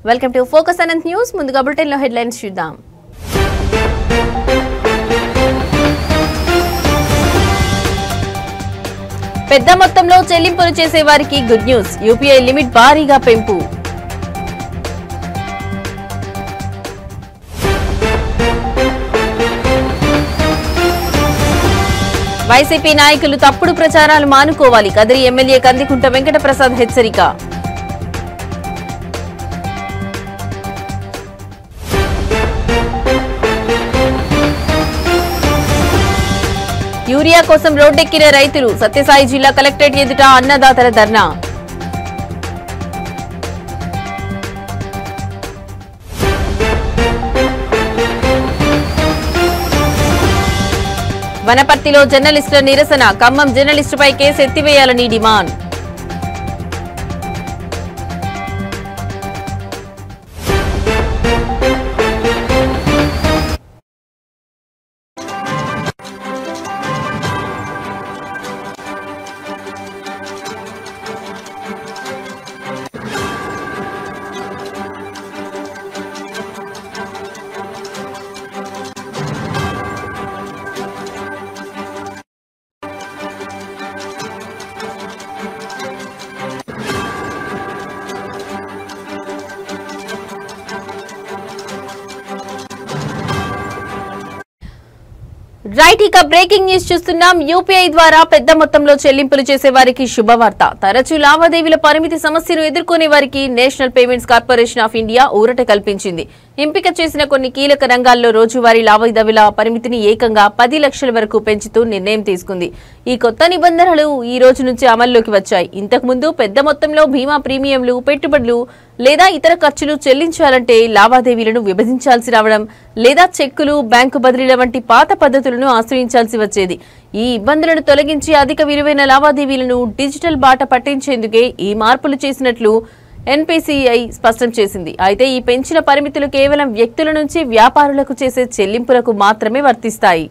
Welcome to focus Anant news. ముందుగా bulletin లో headlines చూద్దాం. పెద్ద మొత్తంలో చెల్లింపులు చేసే వారికి గుడ్ న్యూస్. యూపీఐ లిమిట్ భారీగా పెంపు. వైసీపీ నాయకులు తప్పుడు ప్రచారాలు మానుకోవాలి. కదిరి ఎమ్మెల్యే కందికుంట వెంకటప్రసాద్ హెచ్చరిక. యూరియా కోసం రోడ్డెక్కిన రైతులు. సత్యసాయి జిల్లా కలెక్టరేట్ ఎదుట అన్నదాతల ధర్నా. వనపర్తిలో జర్నలిస్టుల నిరసన. ఖమ్మం జర్నలిస్టుపై కేసు ఎత్తివేయాలని డిమాండ్. రైట్, ఇక బ్రేకింగ్ న్యూస్ చూస్తున్నాం. యూపీఐ ద్వారా పెద్ద మొత్తంలో చెల్లింపులు చేసే వారికి శుభవార్త. తరచూ లావాదేవీల పరిమితి సమస్యను ఎదుర్కొనే వారికి national payments corporation of India ఊరట కల్పించింది. ఎంపిక చేసిన కొన్ని కీలక రంగాల్లో రోజువారీ లావాదేవీల పరిమితిని ఏకంగా 10 లక్షల వరకు పెంచుతూ నిర్ణయం తీసుకుంది. ఈ కొత్త నిబంధనలు ఈ రోజు నుంచి అమల్లోకి వచ్చాయి. ఇంతకుముందు పెద్ద మొత్తంలో బీమా ప్రీమియంలు, పెట్టుబడులు లేదా ఇతర ఖర్చులు చెల్లించాలంటే లావాదేవీలను విభజించాల్సి రావడం లేదా చెక్కులు, బ్యాంకు బదిలీల వంటి పాత పద్ధతులను ఆశ్రయించాల్సి వచ్చేది. ఈ ఇబ్బందులను తొలగించి అధిక విలువైన లావాదేవీలను డిజిటల్ బాట పట్టించేందుకే ఈ మార్పులు చేసినట్లు ఎన్పీసీఐ స్పష్టం చేసింది. అయితే ఈ పెంచిన పరిమితులు కేవలం వ్యక్తుల నుంచి వ్యాపారులకు చేసే చెల్లింపులకు మాత్రమే వర్తిస్తాయి.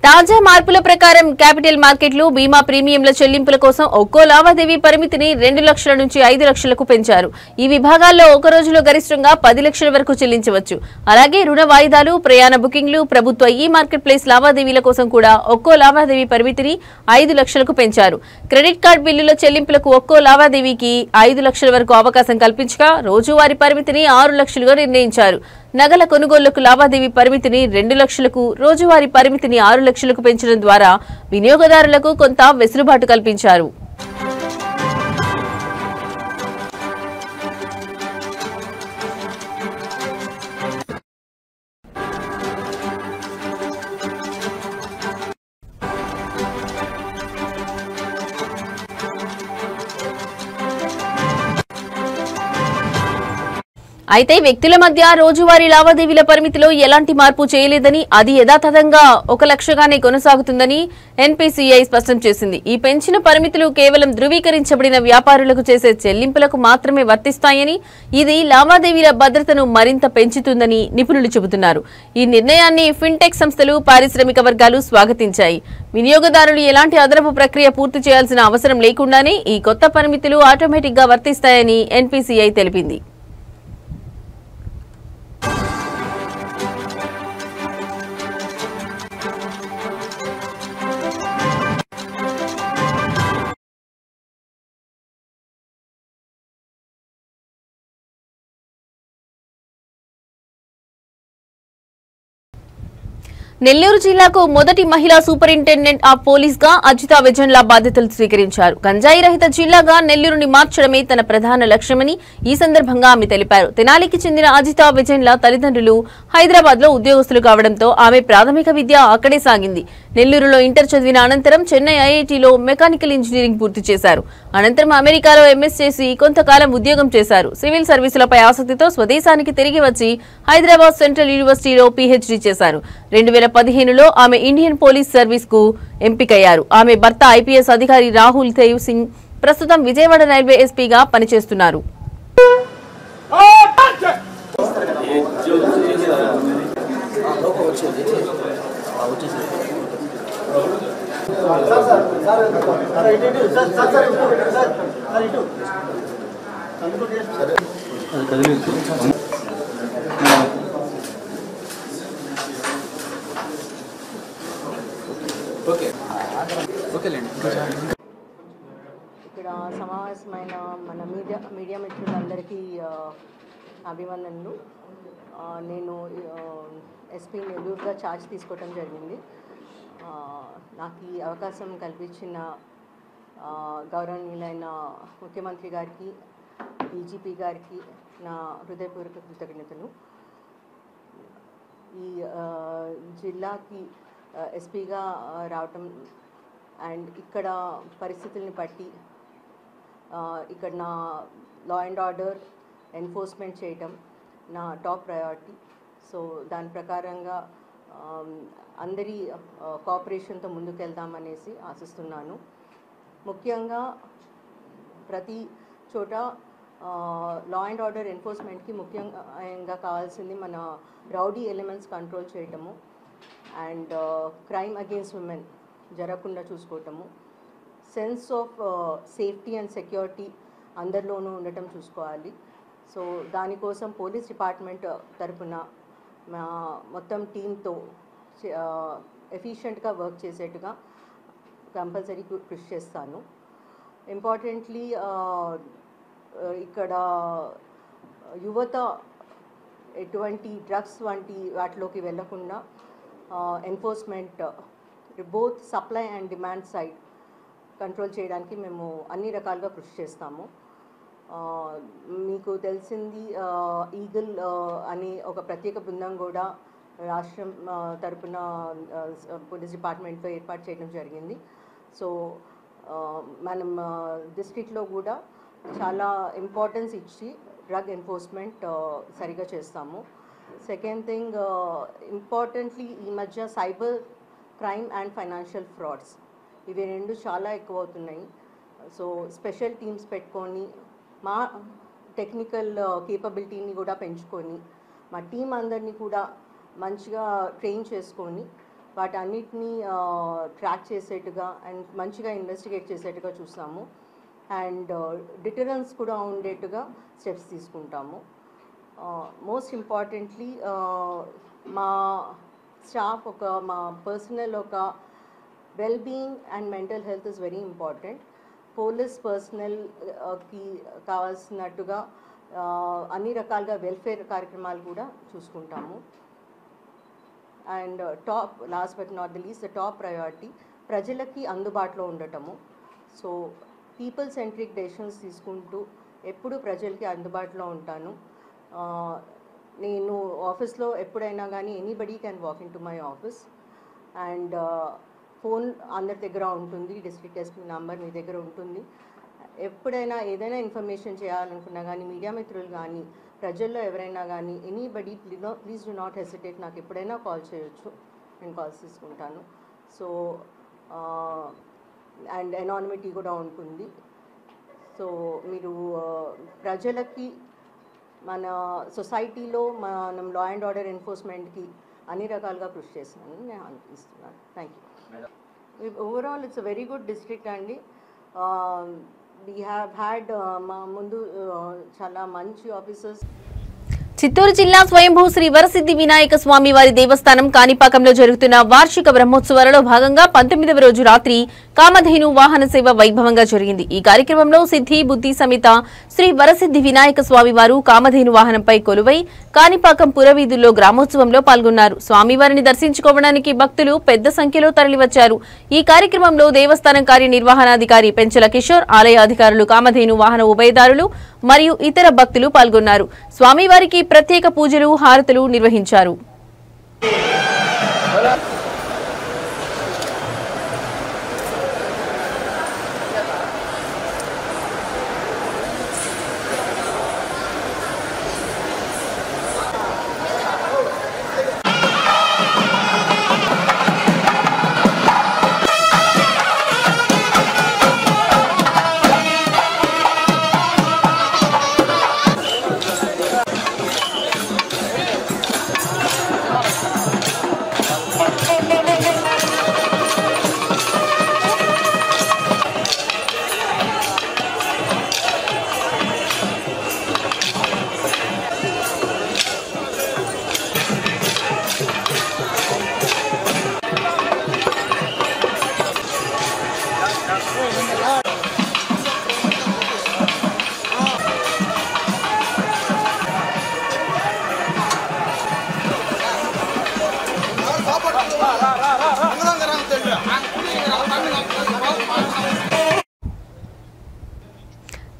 తాజా మార్పుల ప్రకారం క్యాపిటల్ మార్కెట్లు బీమా ప్రీమియంల చెల్లింపుల కోసం ఒక్కో లావాదేవీ పరిమితిని 2 లక్షల నుంచి 5 లక్షలకు పెంచారు. ఈ విభాగాల్లో ఒక రోజులో గరిష్టంగా 10 లక్షల వరకు చెల్లించవచ్చు. అలాగే రుణ వాయిదాలు, ప్రయాణ బుకింగ్లు, ప్రభుత్వ ఈ మార్కెట్ ప్లేస్ లావాదేవీల కోసం కూడా ఒక్కో లావాదేవీ పరిమితిని 5 లక్షలకు పెంచారు. క్రెడిట్ కార్డు బిల్లుల చెల్లింపులకు ఒక్కో లావాదేవీకి 5 లక్షల వరకు అవకాశం కల్పించగా రోజువారీ పరిమితిని 6 లక్షలుగా నిర్ణయించారు. నగల కొనుగోళ్లకు లావాదేవీ పరిమితిని 2 లక్షలకు, రోజువారీ పరిమితిని 6 లక్షలకు పెంచడం ద్వారా వినియోగదారులకు కొంత వెసులుబాటు కల్పించారు. అయితే వ్యక్తుల మధ్య రోజువారీ లావాదేవీల పరిమితిలో ఎలాంటి మార్పు చేయలేదని, అది యథాతథంగా 1 లక్షగానే కొనసాగుతుందని ఎన్పీసీఐ స్పష్టం చేసింది. ఈ పెంచిన పరిమితులు కేవలం ధృవీకరించబడిన వ్యాపారులకు చేసే చెల్లింపులకు మాత్రమే వర్తిస్తాయని, ఇది లావాదేవీల భద్రతను మరింత పెంచుతుందని నిపుణులు చెబుతున్నారు. ఈ నిర్ణయాన్ని ఫిన్టెక్ సంస్థలు, పారిశ్రామిక వర్గాలు స్వాగతించాయి. వినియోగదారులు ఎలాంటి అదనపు ప్రక్రియ పూర్తి చేయాల్సిన అవసరం లేకుండానే ఈ కొత్త పరిమితులు ఆటోమేటిక్ గా వర్తిస్తాయని ఎన్పీసీఐ తెలిపింది. నెల్లూరు జిల్లాకు మొదటి మహిళా సూపరింటెండెంట్ ఆఫ్ పోలీస్ గా అజితా వెజన్లా బాధ్యతలు స్వీకరించారు. గంజాయి రహిత జిల్లాగా నెల్లూరుని మార్చడమే తన ప్రధాన లక్ష్యమని ఈ సందర్భంగా ఆమె తెలిపారు. తెనాలికి చెందిన అజితా వెజన్లా తల్లిదండ్రులు హైదరాబాద్ లో ఉద్యోగస్తులు కావడంతో ఆమె ప్రాథమిక విద్య అక్కడే సాగింది. నెల్లూరులో ఇంటర్ చదివిన అనంతరం చెన్నై ఐఐటీలో మెకానికల్ ఇంజనీరింగ్ పూర్తి చేశారు. అనంతరం అమెరికాలో ఎంఎస్ చేసి కొంతకాలం ఉద్యోగం చేశారు. సివిల్ సర్వీసులపై ఆసక్తితో స్వదేశానికి తిరిగి వచ్చి హైదరాబాద్ సెంట్రల్ యూనివర్సిటీలో పీహెచ్డీ చేశారు. 2015లో ఆమె ఇండియన్ పోలీస్ సర్వీస్ కు ఎంపికయ్యారు. ఆమె భర్త ఐపీఎస్ అధికారి రాహుల్ దేవ్ సింగ్ ప్రస్తుతం విజయవాడ రైల్వే ఎస్పీగా పనిచేస్తున్నారు. ఇక్కడ సమావేశమైన మన మీడియా మిత్రులందరికీ అభివందనలు. నేను ఎస్పీ నెల్లూరుగా ఛార్జ్ తీసుకోవడం జరిగింది. నాకు ఈ అవకాశం కల్పించిన గౌరవనీయులైన ముఖ్యమంత్రి గారికి, డీజీపీ గారికి నా హృదయపూర్వక కృతజ్ఞతలు. ఈ జిల్లాకి ఎస్పీగా రావటం అండ్ ఇక్కడ పరిస్థితుల్ని బట్టి ఇక్కడ నా లా అండ్ ఆర్డర్ ఎన్ఫోర్స్మెంట్ చేయటం నా టాప్ ప్రయారిటీ. సో దాని ప్రకారంగా అందరి కోఆపరేషన్తో ముందుకెళ్దామనేసి ఆశిస్తున్నాను. ముఖ్యంగా ప్రతి చోట లా అండ్ ఆర్డర్ ఎన్ఫోర్స్మెంట్కి ముఖ్యంగా కావాల్సింది మన రౌడీ ఎలిమెంట్స్ కంట్రోల్ చేయటము అండ్ క్రైమ్ అగెయిన్స్ట్ విమెన్ జరగకుండా చూసుకోవటము, sense of safety and security అందరిలోనూ ఉండటం చూసుకోవాలి. సో దానికోసం పోలీస్ డిపార్ట్మెంట్ తరఫున మొత్తం టీంతో ఎఫిషియెంట్గా వర్క్ చేసేట్టుగా కంపల్సరీ కృషి చేస్తాను. ఇంపార్టెంట్లీ ఇక్కడ యువత ఎటువంటి డ్రగ్స్ వంటి వాటిలోకి వెళ్లకుండా enforcement both supply and demand side control చేయడానికి మేము అన్ని రకాలుగా కృషి చేస్తాము. మీకు తెలిసింది ఈగల్ అనే ఒక ప్రత్యేక బృందం కూడా రాష్ట్రం తరపున పోలీస్ డిపార్ట్మెంట్లో ఏర్పాటు చేయడం జరిగింది. సో మనం డిస్ట్రిక్ట్లో కూడా చాలా ఇంపార్టెన్స్ ఇచ్చి డ్రగ్ ఎన్ఫోర్స్మెంట్ సరిగా చేస్తాము. సెకండ్ థింగ్, ఇంపార్టెంట్లీ ఈ మధ్య cyber crime and financial frauds ఇవి రెండు చాలా ఎక్కువ అవుతున్నాయి. సో స్పెషల్ టీమ్స్ పెట్టుకొని మా టెక్నికల్ కేపబిలిటీని కూడా పెంచుకొని మా టీం అందరినీ కూడా మంచిగా ట్రైన్ చేసుకొని వాటన్నిటినీ ట్రాక్ చేసేట్టుగా అండ్ మంచిగా ఇన్వెస్టిగేట్ చేసేట్టుగా చూస్తాము. అండ్ డిటరెన్స్ కూడా ఉండేట్టుగా స్టెప్స్ తీసుకుంటాము. మోస్ట్ ఇంపార్టెంట్లీ మా స్టాఫ్ మా పర్సనల్ ఒక wellbeing and mental health is very important. Police పర్సనల్కి కావాల్సినట్టుగా అన్ని రకాలుగా వెల్ఫేర్ కార్యక్రమాలు కూడా చూసుకుంటాము. And last but not the least the top priority ప్రజలకి అందుబాటులో ఉండటము. సో పీపుల్ సెంట్రిక్ డెసిషన్స్ తీసుకుంటూ ఎప్పుడు ప్రజలకి అందుబాటులో ఉంటాను. నేను ఆఫీస్లో ఎప్పుడైనా కానీ anybody can walk in to my office and phone అందరి దగ్గర ఉంటుంది, డిస్ట్రిక్ట్ ఎస్పీ నంబర్ మీ దగ్గర ఉంటుంది. ఎప్పుడైనా ఏదైనా ఇన్ఫర్మేషన్ చేయాలనుకున్నా కానీ మీడియా మిత్రులు కానీ ప్రజల్లో ఎవరైనా కానీ anybody please do not hesitate, నాకు ఎప్పుడైనా కాల్ చేయొచ్చు, నేను కాల్స్ తీసుకుంటాను. సో అండ్ ఎనానిమిటీ కూడా ఉంటుంది. సో మీరు ప్రజలకి మన సొసైటీలో మనం లా అండ్ ఆర్డర్ ఎన్ఫోర్స్మెంట్కి అన్ని రకాలుగా కృషి చేస్తున్నానని నేను అనిపిస్తున్నాను. Thank you. Overall it's a very good district అండి. వీ హ్యావ్ హ్యాడ్ మా ముందు చాలా మంచి ఆఫీసర్స్. చిత్తూరు జిల్లా స్వయంభూ శ్రీ వరసిద్ధి వినాయక స్వామి వారి దేవస్థానం కాణిపాకంలో జరుగుతున్న వార్షిక బ్రహ్మోత్సవాలలో భాగంగా 19వ రోజు రాత్రి కామధేను వాహన సేవ వైభవంగా జరిగింది. ఈ కార్యక్రమంలో సిద్ధి బుద్ధి సమేత శ్రీ వరసిద్ధి వినాయక స్వామి వారు కామధేను వాహనంపై కొలువై కాణిపాకం పురవీధుల్లో గ్రామోత్సవంలో పాల్గొన్నారు. స్వామివారిని దర్శించుకోవడానికి భక్తులు పెద్ద సంఖ్యలో తరలివచ్చారు. ఈ కార్యక్రమంలో దేవస్థానం కార్యనిర్వహణాధికారి పెంచల కిషోర్, ఆలయ అధికారులు, కామధేను వాహన ఉభయదారులు మరియు ఇతర భక్తులు పాల్గొన్నారు. స్వామివారికి ప్రత్యేక పూజలు, హారతులు నిర్వహించారు.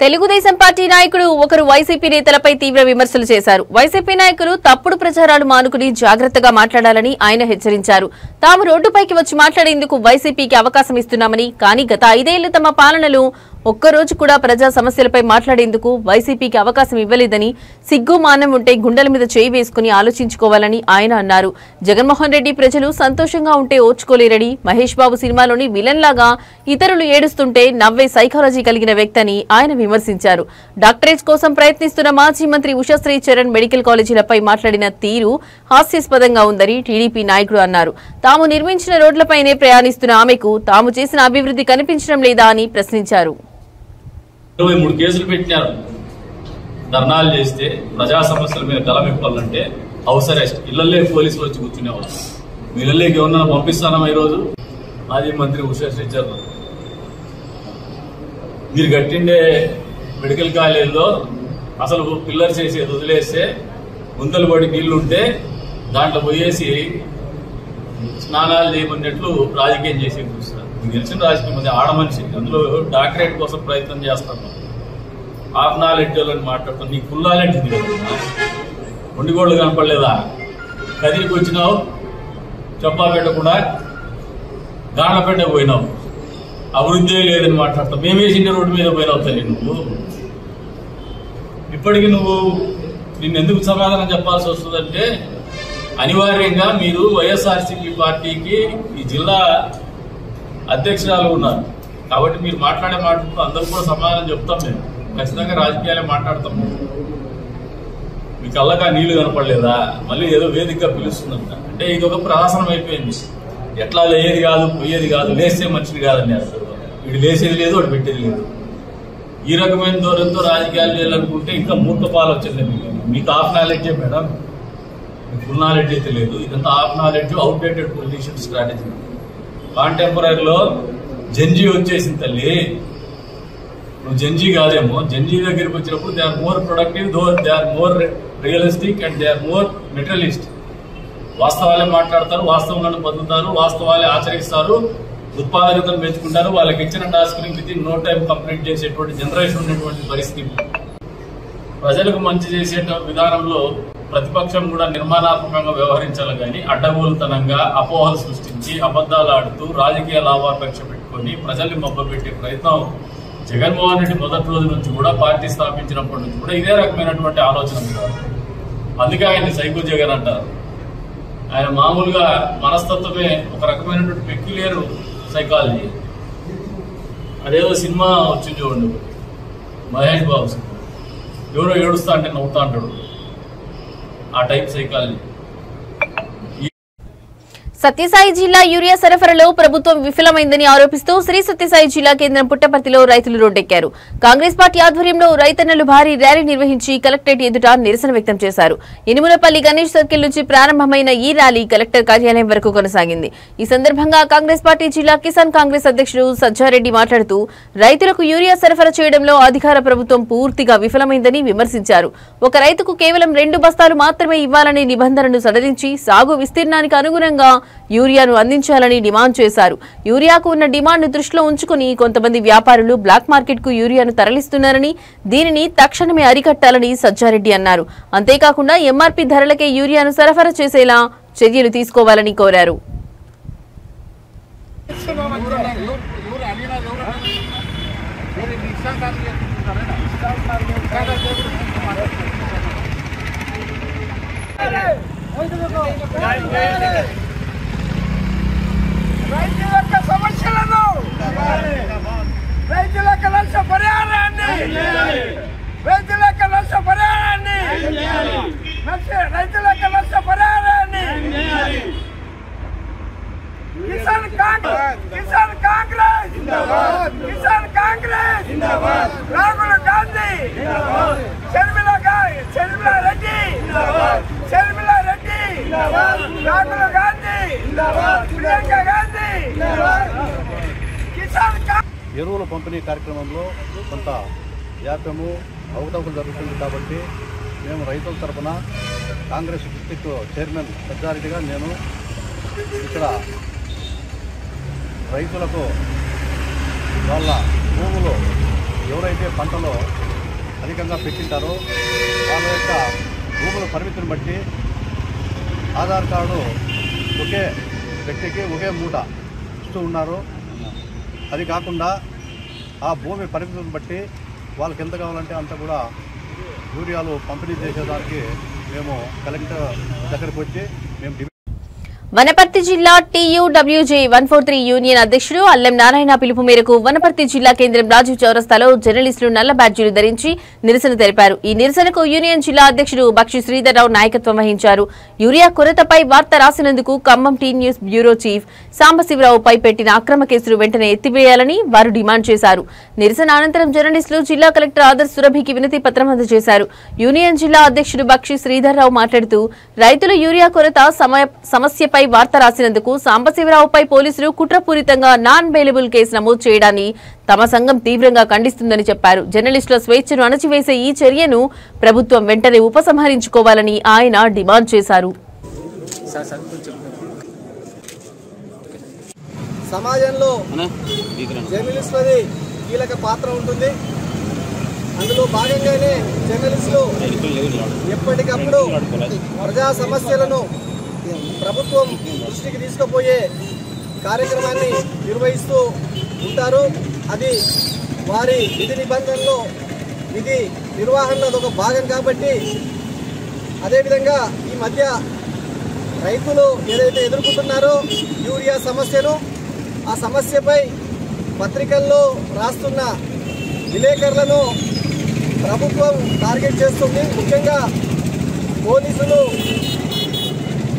తెలుగుదేశం పార్టీ నాయకుడు ఒకరు వైసీపీ నేతలపై తీవ్ర విమర్శలు చేశారు. వైసీపీ నాయకులు తప్పుడు ప్రచారాలు మానుకుని జాగ్రత్తగా మాట్లాడాలని ఆయన హెచ్చరించారు. తాము రోడ్డుపైకి వచ్చి మాట్లాడేందుకు వైసీపీకి అవకాశం ఇస్తున్నామని, కానీ గత 5 ఏళ్లు తమ పాలనలో ఒక్కరోజు కూడా ప్రజా సమస్యలపై మాట్లాడేందుకు వైసీపీకి అవకాశం ఇవ్వలేదని, సిగ్గు మానం ఉంటే గుండెల మీద చేయి వేసుకుని ఆలోచించుకోవాలని ఆయన అన్నారు. జగన్మోహన్ రెడ్డి ప్రజలు సంతోషంగా ఉంటే ఓర్చుకోలేరని, మహేష్ బాబు సినిమాలోని విలన్ లాగా ఇతరులు ఏడుస్తుంటే నవ్వే సైకాలజీ కలిగిన వ్యక్తిని ఆయన విమర్శించారు. డాక్టరేట్ కోసం ప్రయత్నిస్తున్న మాజీ మంత్రి ఉషశ్రీ చరణ్ మెడికల్ కాలేజీలపై మాట్లాడిన తీరు హాస్యాస్పదంగా ఉందని టీడీపీ నాయకుడు అన్నారు. తాము నిర్మించిన రోడ్లపైనే ప్రయాణిస్తున్న ఆమెకు తాము చేసిన అభివృద్ధి కనిపించడం లేదా అని ప్రశ్నించారు. 23 కేసులు పెట్టినారు. ధర్నాలు చేస్తే ప్రజా సమస్యల మీద గలమెప్పాలంటే హౌస్ అరెస్ట్, ఇళ్లల్లే పోలీసులు వచ్చి కూర్చునేవాళ్ళు. మీ ఇళ్లలోకి ఏమన్నా పంపిస్తానమ్మా? ఈరోజు మాజీ మంత్రి ఉషశ్రీ చరణ్, మీరు కట్టిండే మెడికల్ కాలేజీలో అసలు పిల్లర్స్ చేసేది వదిలేస్తే గుంతలు పడి నీళ్లుంటే దాంట్లో పోయేసి స్నానాలు చేయమన్నట్లు రాజకీయం చేసి చూస్తారు. మీకు తెలిసిన రాజకీయం ఉంది, ఆడమనిషి, అందులో డాక్టరేట్ కోసం ప్రయత్నం చేస్తాను, హాఫ్ నాలెడ్జ్ అని మాట్లాడుతాను. నీకు ఫుల్ నాలెడ్జ్ ఉంది కదా, ఒండిగోళ్ళు కనపడలేదా? కదిరికి వచ్చినావు, చెప్పా పెట్టకుండా గాండ్లపేటకు పోయినావు, అభివృద్ధి లేదని మాట్లాడతావు. మేమేసిన రోడ్డు మీద పోయినావు తల్లి. నువ్వు ఇప్పటికీ నిన్ను ఎందుకు సమాధానం చెప్పాల్సి వస్తుందంటే, అనివార్యంగా మీరు వైఎస్ఆర్సీపీ పార్టీకి ఈ జిల్లా అధ్యక్షురాలు ఉన్నారు కాబట్టి మీరు మాట్లాడే మాటలతో అందరూ కూడా సమాధానం చెప్తాం. మేము ఖచ్చితంగా రాజకీయాలే మాట్లాడతాము. మీ కళ్ళగా నీళ్లు కనపడలేదా? మళ్ళీ ఏదో వేదికగా పిలుస్తుందంట. అంటే ఇది ఒక ప్రహాసనం అయిపోయింది. ఎట్లా లేయేది కాదు, పోయేది కాదు, లేస్తే మంచిది కాదని అసలు వీడు లేసేది లేదు, వాడు పెట్టేది లేదు. ఈ రకమైన ధోరణితో రాజకీయాలు చేయాలనుకుంటే ఇంకా మూర్ఖపాలు వచ్చింది. మీకు హాఫ్ నాలెడ్జే మేడం, మీకు ఫుల్ నాలెడ్జ్ అయితే లేదు. ఇదంతా half knowledge, outdated politician strategy. కాంటెంపరీలో జంజీ వచ్చేసింది తల్లి. నువ్వు జంజీ కాదేమో. జంజీ దగ్గరికి వచ్చినప్పుడు they are more productive, they are more realistic and they are more materialist. వాస్తవాలే మాట్లాడతారు, వాస్తవంలో బతుకుతారు, వాస్తవాలే ఆచరిస్తారు, ఉత్పాదకతను పెంచుకుంటారు. వాళ్ళకి ఇచ్చిన టాస్క్ ని within no time complete చేసేటువంటి జనరేషన్ ఉన్నటువంటి పరిస్థితి. ప్రజలకు మంచి చేసే విధానంలో ప్రతిపక్షం కూడా నిర్మాణాత్మకంగా వ్యవహరించాలి కానీ అడ్డగోలుతనంగా అపోహలు సృష్టించి అబద్దాలు ఆడుతూ రాజకీయ లాభాపేక్ష పెట్టుకుని ప్రజల్ని మభ్యపెట్టే ప్రయత్నం జగన్మోహన్ రెడ్డి మొదటి రోజు నుంచి కూడా, పార్టీ స్థాపించినప్పటి నుంచి కూడా ఇదే రకమైనటువంటి ఆలోచన ఉంటారు. అందుకే ఆయన్ని సైకో జగన్ అంటారు. ఆయన మామూలుగా మనస్తత్వమే ఒక రకమైనటువంటి పెక్యులియర్ సైకాలజీ. అదేదో సినిమా వచ్చింది చూడండి, మహేష్ బాబు సినిమా, ఎవరో ఏడుస్తా అంటే నవ్వుతా అంటాడు, ఆ టైప్ సైకాలజీ. సత్యసాయి జిల్లా యూరియా సరఫరాలో ప్రభుత్వం విఫలమైందని ఆరోపిస్తూ శ్రీ సత్యసాయి జిల్లా కేంద్రం పుట్టపర్తిలో రైతులు రోడ్డెక్కారు. కాంగ్రెస్ పార్టీ ఆధ్వర్యంలో రైతన్నలు భారీ ర్యాలీ నిర్వహించి కలెక్టరేట్ ఎదుట నిరసన వ్యక్తం చేశారు. ఇనుములపల్లి గణేష్ సర్కిల్ నుంచి ప్రారంభమైన ఈ ర్యాలీ కలెక్టర్ కార్యాలయం వరకు కొనసాగింది. ఈ సందర్భంగా కాంగ్రెస్ పార్టీ జిల్లా కిసాన్ కాంగ్రెస్ అధ్యక్షుడు సజ్జారెడ్డి మాట్లాడుతూ రైతులకు యూరియా సరఫరా చేయడంలో అధికార ప్రభుత్వం పూర్తిగా విఫలమైందని విమర్శించారు. ఒక రైతుకు కేవలం 2 బస్తాలు మాత్రమే ఇవ్వాలనే నిబంధనను సడలించి సాగు విస్తీర్ణానికి అనుగుణంగా యూరియాను అందించాలని డిమాండ్ చేశారు. యూరియాకు ఉన్న డిమాండ్ను దృష్టిలో ఉంచుకుని కొంతమంది వ్యాపారులు బ్లాక్ మార్కెట్కు యూరియాను తరలిస్తున్నారని, దీనిని తక్షణమే అరికట్టాలని సజ్జారెడ్డి అన్నారు. అంతేకాకుండా ఎంఆర్పీ ధరలకే యూరియాను సరఫరా చేసేలా చర్యలు తీసుకోవాలని కోరారు. రైతుల సమస్యలను రైతులకు నష్టపరిహారాన్ని రైతులకు నష్టపరిహారాన్ని కిసాన్ కాంగ్రెస్ రాహుల్ గాంధీ షర్మిలా రెడ్డి రాహుల్ గాంధీ ప్రియాంక గాంధీ ఎరువుల పంపిణీ కార్యక్రమంలో కొంత జాప్యము అవకతవకలు జరుగుతుంది కాబట్టి మేము రైతుల తరఫున కాంగ్రెస్ డిస్ట్రిక్ట్ చైర్మన్ సజ్జారెడ్డిగా నేను ఇక్కడ రైతులకు వాళ్ళ భూములు ఎవరైతే పంటలో అధికంగా పెట్టింటారో వాళ్ళ యొక్క భూముల పరిమితిని బట్టి ఆధార్ కార్డు ఒకే వ్యక్తికి ఒకే మూట ఇస్తూ ఉన్నారు. అది కాకుండా ఆ భూమి పరిమితిని బట్టి వాళ్ళకి ఎంత కావాలంటే అంత కూడా యూరియాలు పంపిణీ చేసేదానికి మేము కలెక్టర్ దగ్గరికి వచ్చి మేము వనపర్తి జిల్లా TUWJ 143 యూనియన్ అధ్యక్షుడు అల్లం నారాయణ పిలుపు మేరకు వనపర్తి జిల్లా కేంద్రం రాజీవ్ చౌరస్తాలో జర్నలిస్టులు నల్ల బ్యాడ్జీలు ధరించి నిరసన తెలిపారు. ఈ నిరసనకు యూనియన్ జిల్లా అధ్యక్షుడు బక్షి శ్రీధర్రావు నాయకత్వం వహించారు. యూరియా కొరతపై వార్త రాసినందుకు Khammam T news bureau chief సాంబశివరావుపై పెట్టిన అక్రమ కేసులు వెంటనే ఎత్తివేయాలని వారు డిమాండ్ చేశారు. నిరసన అనంతరం జర్నలిస్టులు జిల్లా కలెక్టర్ ఆదర్శ్ సురభికి వినతి పత్రం అందజేశారు. యూనియన్ జిల్లా అధ్యక్షుడు బక్షి శ్రీధర్రావు మాట్లాడుతూ రైతుల యూరియా కొరత సమస్యపై వార్త రాసినందుకు సాంబశివరావుపై పోలీసులు కుట్రపూరితంగా నాన్ బెయిలబుల్ కేసు నమోదు చేయడాన్ని తమ సంఘం తీవ్రంగా ఖండిస్తుందని చెప్పారు. జర్నలిస్టుల స్వేచ్ఛను అణచివేసే ఈ చర్యను ప్రభుత్వం వెంటనే ఉపసంహరించుకోవాలని ఆయన డిమాండ్ చేశారు. సమాజంలో జర్నలిస్టులది కీలక పాత్ర ఉంటుంది. అందులో భాగంగానే జర్నలిస్టులు ఎప్పటికప్పుడు ప్రజా సమస్యలను ప్రభుత్వం దృష్టికి తీసుకుపోయే కార్యక్రమాన్ని నిర్వహిస్తూ ఉంటారు. అది వారి విధి నిబంధనలో విధి నిర్వహణలో ఒక భాగం కాబట్టి, అదేవిధంగా ఈ మధ్య రైతులు ఏదైతే ఎదుర్కొంటున్నారో యూరియా సమస్యను, ఆ సమస్యపై పత్రికల్లో రాస్తున్న విలేకరులను ప్రభుత్వం టార్గెట్ చేస్తుంది. ముఖ్యంగా పోలీసులు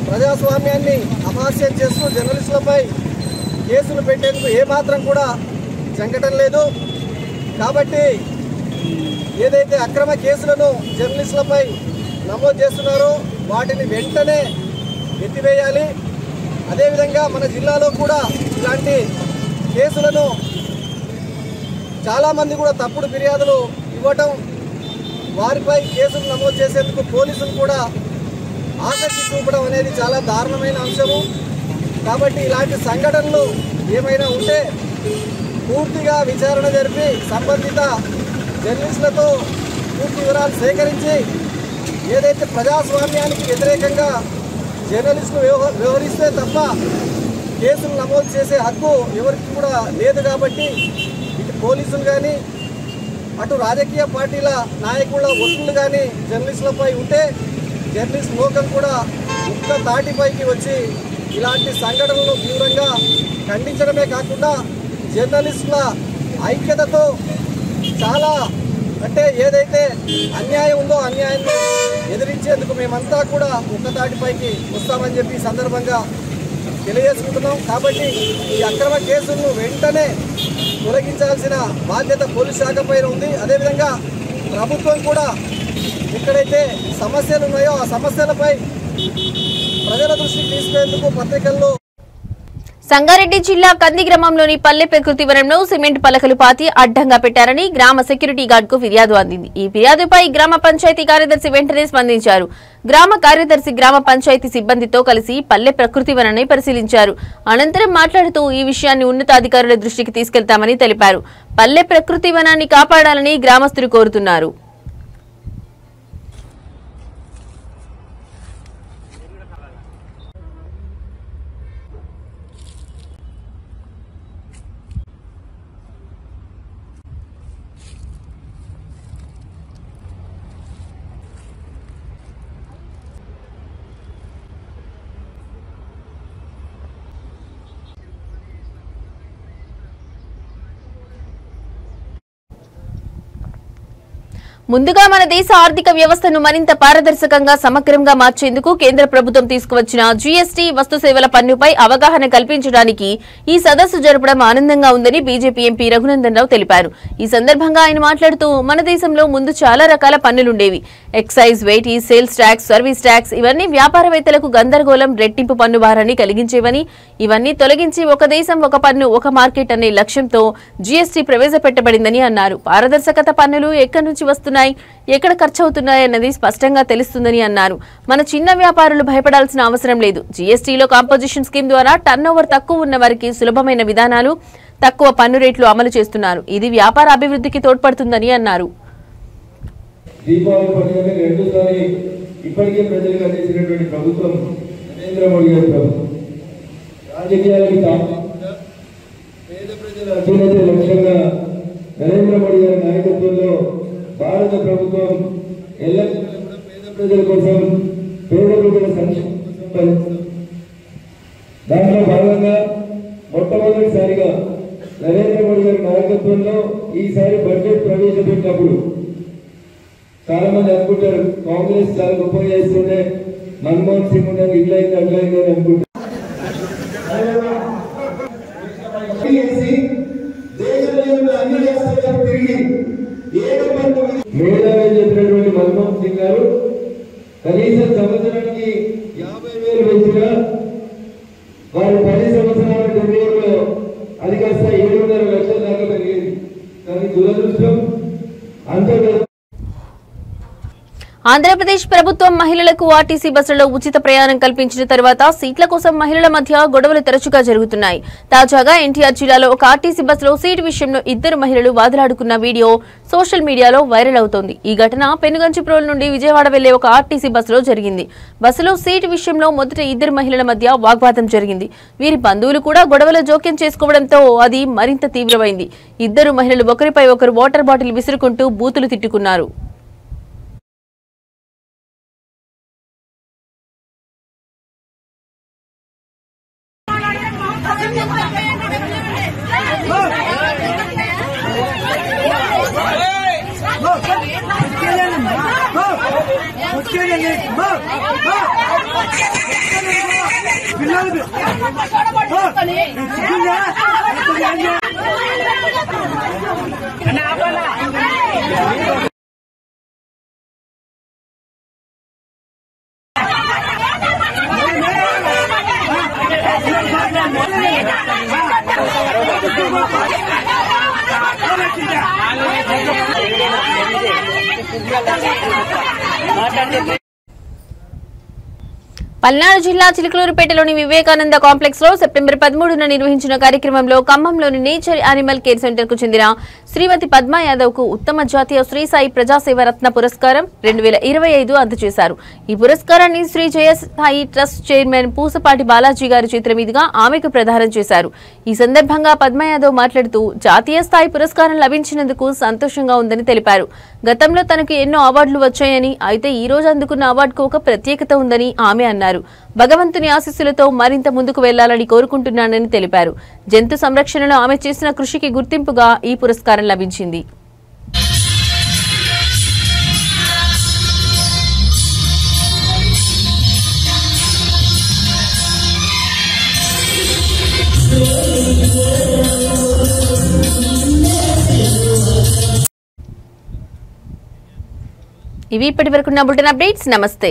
ప్రజాస్వామ్యాన్ని అపహాస్యం చేస్తూ జర్నలిస్టులపై కేసులు పెట్టేందుకు ఏమాత్రం కూడా జంకటం లేదు. కాబట్టి ఏదైతే అక్రమ కేసులను జర్నలిస్టులపై నమోదు చేస్తున్నారో వాటిని వెంటనే ఎత్తివేయాలి. అదేవిధంగా మన జిల్లాలో కూడా ఇలాంటి కేసులను చాలామంది కూడా తప్పుడు ఫిర్యాదులు ఇవ్వటం, వారిపై కేసులు నమోదు చేసేందుకు పోలీసులు కూడా ఆసక్తి చూపడం అనేది చాలా దారుణమైన అంశము. కాబట్టి ఇలాంటి సంఘటనలు ఏమైనా ఉంటే పూర్తిగా విచారణ జరిపి సంబంధిత జర్నలిస్టులతో పూర్తి వివరాలు సేకరించి ఏదైతే ప్రజాస్వామ్యానికి వ్యతిరేకంగా జర్నలిస్టులు వ్యవహరిస్తే తప్ప కేసులు నమోదు చేసే హక్కు ఎవరికి కూడా లేదు. కాబట్టి ఇటు పోలీసులు కానీ అటు రాజకీయ పార్టీల నాయకుల ఒత్తిళ్లు కానీ జర్నలిస్టులపై ఉంటే జర్నలిస్ట్ లోకం కూడా ఒక్క తాటిపైకి వచ్చి ఇలాంటి సంఘటనలను తీవ్రంగా ఖండించడమే కాకుండా జర్నలిస్టుల ఐక్యతతో చాలా అంటే ఏదైతే అన్యాయం ఉందో అన్యాయాన్ని ఎదిరించేందుకు మేమంతా కూడా ఒక్క తాటిపైకి వస్తామని చెప్పి సందర్భంగా తెలియజేసుకుంటున్నాం. కాబట్టి ఈ అక్రమ కేసులను వెంటనే తొలగించాల్సిన బాధ్యత పోలీస్ శాఖ పైన ఉంది. అదేవిధంగా ప్రభుత్వం కూడా ఎక్కడైతే సమస్యలు ఉన్నాయో ఆ సమస్యలపై ప్రజల దృష్టికి తీసుకునేందుకు పత్రికల్లో సంగారెడ్డి జిల్లా కంది గ్రామంలోని పల్లె ప్రకృతి వనంలో సిమెంట్ పలకలు పాతి అడ్డంగా పెట్టారని గ్రామ సెక్యూరిటీ గార్డ్ కు ఫిర్యాదు అందింది. ఈ ఫిర్యాదుపై గ్రామ పంచాయతీ కార్యదర్శి వెంటనే స్పందించారు. గ్రామ కార్యదర్శి గ్రామ పంచాయతీ సిబ్బందితో కలిసి పల్లె ప్రకృతి వనాన్ని పరిశీలించారు. అనంతరం మాట్లాడుతూ ఈ విషయాన్ని ఉన్నతాధికారుల దృష్టికి తీసుకెళ్తామని తెలిపారు. పల్లె ప్రకృతి వనాన్ని కాపాడాలని గ్రామస్తులు కోరుతున్నారు. ముందుగా మన దేశ ఆర్థిక వ్యవస్థను మరింత పారదర్శకంగా సమగ్రంగా మార్చేందుకు కేంద్ర ప్రభుత్వం తీసుకువచ్చిన జీఎస్టీ వస్తు సేవల పన్నుపై అవగాహన కల్పించడానికి ఈ సదస్సు జరపడం ఆనందంగా ఉందని బీజేపీ ఎంపీ రఘునందన్ రావు తెలిపారు. ఈ సందర్భంగా ఆయన మాట్లాడుతూ మన దేశంలో ముందు చాలా రకాల పన్నులుండేవి. Excise, VAT, sales tax, service tax ఇవన్నీ వ్యాపారవేత్తలకు గందరగోళం, రెట్టింపు పన్ను భారాన్ని కలిగించేవని, ఇవన్నీ తొలగించి ఒక దేశం ఒక పన్ను ఒక మార్కెట్ అనే లక్ష్యంతో జీఎస్టీ ప్రవేశపెట్టబడిందని అన్నారు. పారదర్శకత పన్నులు ఎక్కడి నుంచి వస్తున్నాయి, ఎక్కడ ఖర్చవుతున్నాయన్నది స్పష్టంగా తెలుస్తుందని అన్నారు. మన చిన్న వ్యాపారులు భయపడాల్సిన అవసరం లేదు. జీఎస్టీలో కాంపోజిషన్ స్కీమ్ ద్వారా టర్నోవర్ తక్కువ ఉన్న వారికి సులభమైన విధానాలు, తక్కువ పన్ను రేట్లు అమలు చేస్తున్నారు. ఇది వ్యాపార అభివృద్ధికి తోడ్పడుతుందని అన్నారు. దీపావళి పండుగని రెండోసారి ఇప్పటికే ప్రజలకు అందించినటువంటి ప్రభుత్వం నరేంద్ర మోడీ గారి ప్రభుత్వం. రాజకీయాలకు కాకుండా పేద ప్రజల అభ్యున్నతి లక్ష్యంగా నరేంద్ర మోడీ గారి నాయకత్వంలో భారత ప్రభుత్వం ఎల్లప్పుడూ పేద ప్రజల కోసం, పేద ప్రజల సంక్షేమం కోసం పనిచేస్తుంది. దాంట్లో భాగంగా మొట్టమొదటిసారిగా నరేంద్ర మోడీ గారి నాయకత్వంలో ఈసారి బడ్జెట్ ప్రవేశపెట్టినప్పుడు చాలా మంది అనుకుంటారు కాంగ్రెస్ చాలా గొప్పగా చేస్తుంటే మన్మోహన్ సింగ్ ఉండదు, ఇట్లయింది అట్లయింది అని అనుకుంటారు. మేధావి చెప్పినటువంటి మన్మోహన్ సింగ్ గారు కనీసం సంవత్సరానికి 50,000 పెంచినా వారు 10 సంవత్సరాల టెన్యూర్లో అది కాస్త 7.5 లక్షల దాకా పెరిగింది. కానీ దురదృష్టం అంతర్గత ఆంధ్రప్రదేశ్ ప్రభుత్వం మహిళలకు ఆర్టీసీ బస్సులలో ఉచిత ప్రయాణం కల్పించిన తర్వాత సీట్ల కోసం మహిళల మధ్య గొడవలు తరచుగా జరుగుతున్నాయి. తాజాగా ఎన్టీఆర్ జిల్లాలో ఒక ఆర్టీసీ బస్సులో సీటు విషయంలో 2 మహిళలు వాదులాడుకున్న వీడియో సోషల్ మీడియాలో వైరల్ అవుతోంది. ఈ ఘటన పెనుగంచిప్రోలు నుండి విజయవాడ వెళ్లే ఒక ఆర్టీసీ బస్సులో జరిగింది. బస్సులో సీటు విషయంలో మొదట 2 మహిళల మధ్య వాగ్వాదం జరిగింది. వీరి బంధువులు కూడా గొడవలో జోక్యం చేసుకోవడంతో అది మరింత తీవ్రమైంది. 2 మహిళలు ఒకరిపై ఒకరు వాటర్ బాటిల్ విసురుకుంటూ బూతులు తిట్టుకున్నారు. పల్నాడు జిల్లా చిలుకలూరుపేటలోని వివేకానంద కాంప్లెక్స్ లో సెప్టెంబర్ 13న నిర్వహించిన కార్యక్రమంలో ఖమ్మంలోని నేచర్ యానిమల్ కేర్ సెంటర్ కు చెందిన శ్రీమతి పద్మా యాదవ్ కు ఉత్తమ జాతీయ శ్రీ సాయి ప్రజాసేవ రత్న పురస్కారం 2025 అందజేశారు. ఈ పురస్కారాన్ని శ్రీ జయసాయి ట్రస్ట్ చైర్మన్ పూసపాటి బాలాజీ గారి చేతుల మీదుగా ఆమెకు ప్రదానం చేశారు. ఈ సందర్భంగా పద్మా యాదవ్ మాట్లాడుతూ జాతీయ స్థాయి పురస్కారం లభించినందుకు సంతోషంగా ఉందని తెలిపారు. గతంలో తనకు ఎన్నో అవార్డులు వచ్చాయని, అయితే ఈ రోజు అందుకున్న అవార్డుకు ఒక ప్రత్యేకత ఉందని ఆమె అన్నారు. భగవంతుని ఆశీస్సులతో మరింత ముందుకు వెళ్లాలని కోరుకుంటున్నానని తెలిపారు. జంతు సంరక్షణలో ఆమె చేసిన కృషికి గుర్తింపుగా ఈ పురస్కారం లభించింది. ఇవి ఇప్పటివరకున్న బులెటిన్ అప్డేట్స్. నమస్తే.